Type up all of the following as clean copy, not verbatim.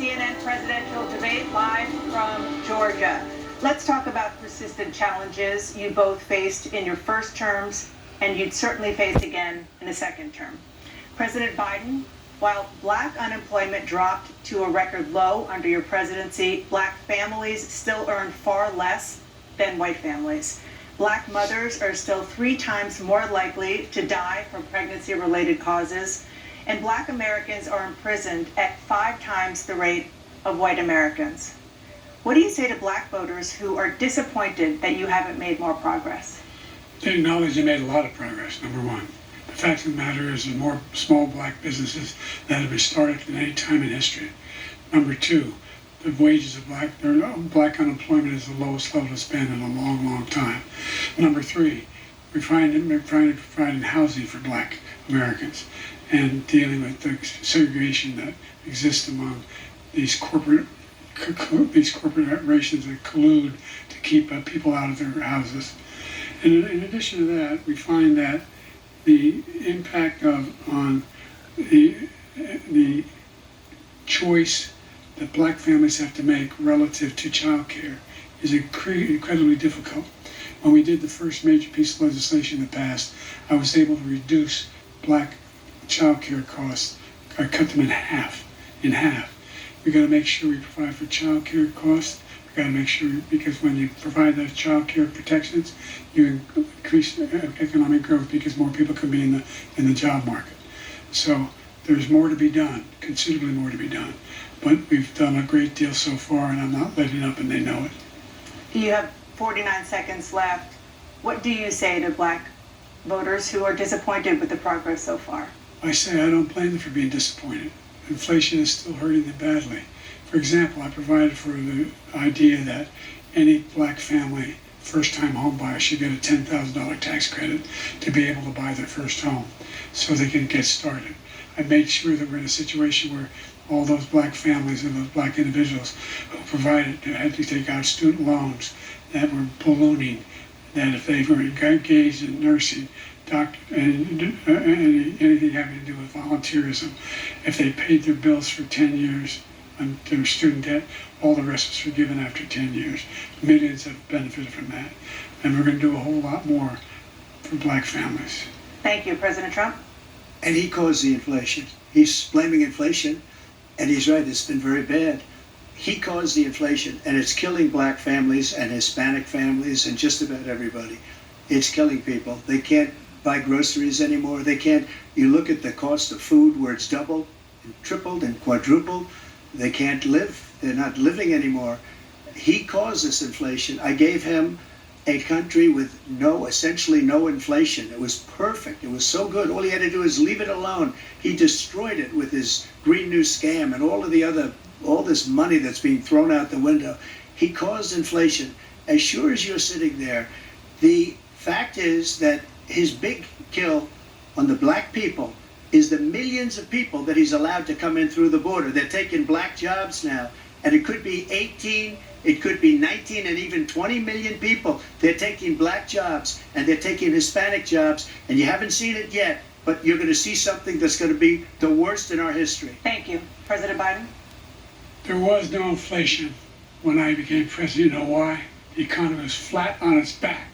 CNN presidential debate live from Georgia. Let's talk about persistent challenges you both faced in your first terms and you'd certainly face again in a second term. President Biden, while black unemployment dropped to a record low under your presidency, black families still earn far less than white families. Black mothers are still 3 times more likely to die from pregnancy-related causes, and black Americans are imprisoned at 5 times the rate of white Americans. What do you say to black voters who are disappointed that you haven't made more progress? They acknowledge you made a lot of progress, number one. The fact of the matter is there are more small black businesses that have been started than any time in history. Number two, the wages of black unemployment is the lowest level it's been in a long, long time. Number three, we're trying to provide housing for black Americans and dealing with the segregation that exists among these corporations that collude to keep people out of their houses. And in addition to that, we find that the impact on the choice that black families have to make relative to child care is incredibly difficult. When we did the first major piece of legislation in the past, I was able to reduce black child care costs. I cut them in half. We got to make sure we provide for child care costs. We got to make sure, because when you provide those child care protections, you increase economic growth because more people can be in the job market. So there's more to be done, considerably more to be done. But we've done a great deal so far, and I'm not letting up, and they know it. You have 49 seconds left. What do you say to black voters who are disappointed with the progress so far? I say I don't blame them for being disappointed. Inflation is still hurting them badly. For example, I provided for the idea that any black family, first-time home buyer, should get a $10,000 tax credit to be able to buy their first home so they can get started. I made sure that we're in a situation where all those black families and those black individuals who had to take out student loans that were ballooning, that if they were engaged in nursing, anything having to do with volunteerism, if they paid their bills for 10 years on their student debt, all the rest was forgiven after 10 years. Millions have benefited from that. And we're going to do a whole lot more for black families. Thank you, President Trump. And he caused the inflation. He's blaming inflation, and he's right, it's been very bad. He caused the inflation, and it's killing black families and Hispanic families and just about everybody. It's killing people. They can't buy groceries anymore. They can't. You look at the cost of food where it's doubled and tripled and quadrupled. They can't live. They're not living anymore. He caused this inflation. I gave him a country with essentially no inflation. It was perfect. It was so good. All he had to do is leave it alone. He destroyed it with his Green New scam and all this money that's being thrown out the window. He caused inflation. As sure as you're sitting there, the fact is that his big kill on the black people is the millions of people that he's allowed to come in through the border. They're taking black jobs now, and it could be 18, it could be 19, and even 20 million people. They're taking black jobs, and they're taking Hispanic jobs, and you haven't seen it yet, but you're going to see something that's going to be the worst in our history. Thank you. President Biden? There was no inflation when I became president. You know why? The economy was flat on its back.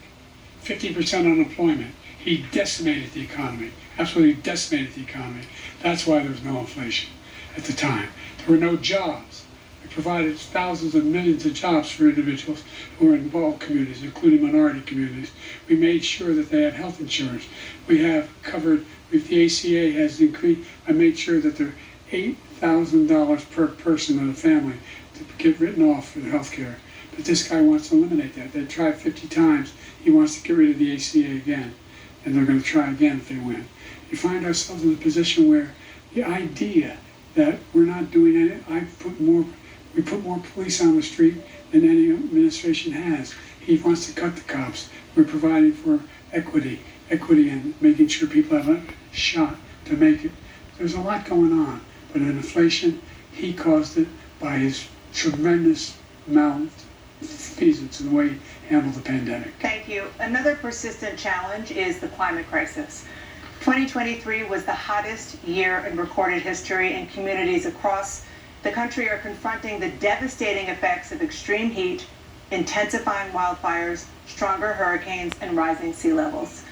50% unemployment. He decimated the economy, absolutely decimated the economy. That's why there was no inflation at the time. There were no jobs. We provided thousands and millions of jobs for individuals who were in all communities, including minority communities. We made sure that they had health insurance. We have covered, if the ACA has increased, I made sure that they're $8,000 per person in a family to get written off for their health care. But this guy wants to eliminate that. They tried 50 times. He wants to get rid of the ACA again. And they're going to try again if they win. You find ourselves in a position where the idea that we're not doing it, we put more police on the street than any administration has. He wants to cut the cops. We're providing for equity and making sure people have a shot to make it. There's a lot going on, but in inflation, he caused it by his tremendous malfeasance in the way he handled the pandemic. Thank you. Another persistent challenge is the climate crisis. 2023 was the hottest year in recorded history, and communities across the country are confronting the devastating effects of extreme heat, intensifying wildfires, stronger hurricanes, and rising sea levels.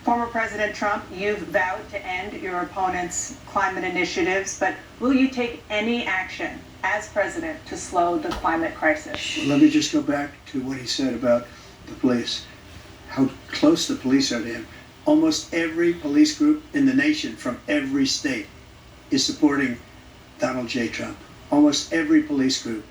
Former President Trump, you've vowed to end your opponent's climate initiatives, but will you take any action as president to slow the climate crisis? Let me just go back to what he said about the police, how close the police are to him. Almost every police group in the nation from every state is supporting Donald J. Trump. Almost every police group.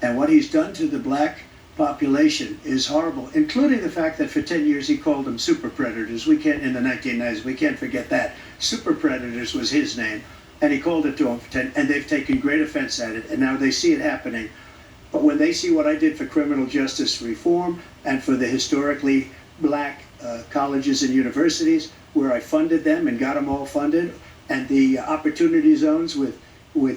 And what he's done to the black population is horrible, including the fact that for 10 years he called them super predators. We can't, in the 1990s, we can't forget that. Super predators was his name, and he called it to them for 10, and they've taken great offense at it, and now they see it happening. But when they see what I did for criminal justice reform and for the historically black colleges and universities, where I funded them and got them all funded, and the opportunity zones with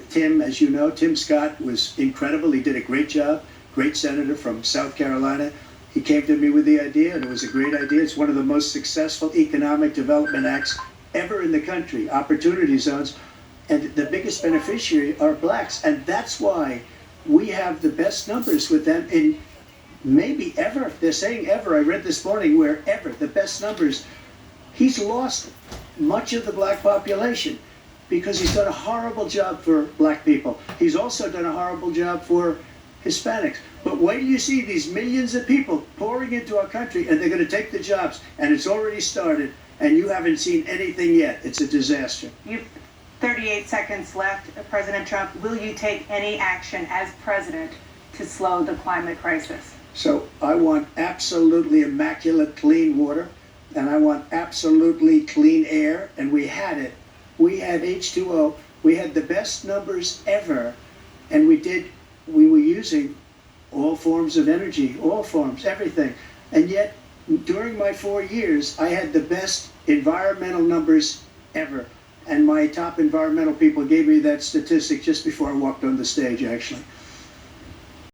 Tim, as you know, Tim Scott was incredible. He did a great job, great senator from South Carolina. He came to me with the idea, and it was a great idea. It's one of the most successful economic development acts ever in the country, opportunity zones. And the biggest beneficiary are blacks. And that's why we have the best numbers with them in maybe ever. They're saying ever. I read this morning where ever, the best numbers. He's lost much of the black population because he's done a horrible job for black people. He's also done a horrible job for Hispanics. But wait till you see these millions of people pouring into our country, and they're going to take the jobs, and it's already started, and you haven't seen anything yet. It's a disaster. You've 38 seconds left. President Trump, will you take any action as president to slow the climate crisis? So I want absolutely immaculate clean water, and I want absolutely clean air, and we had it. We had H2O. We had the best numbers ever, and we were using all forms of energy, all forms, everything. And yet, during my 4 years, I had the best environmental numbers ever. And my top environmental people gave me that statistic just before I walked on the stage, actually.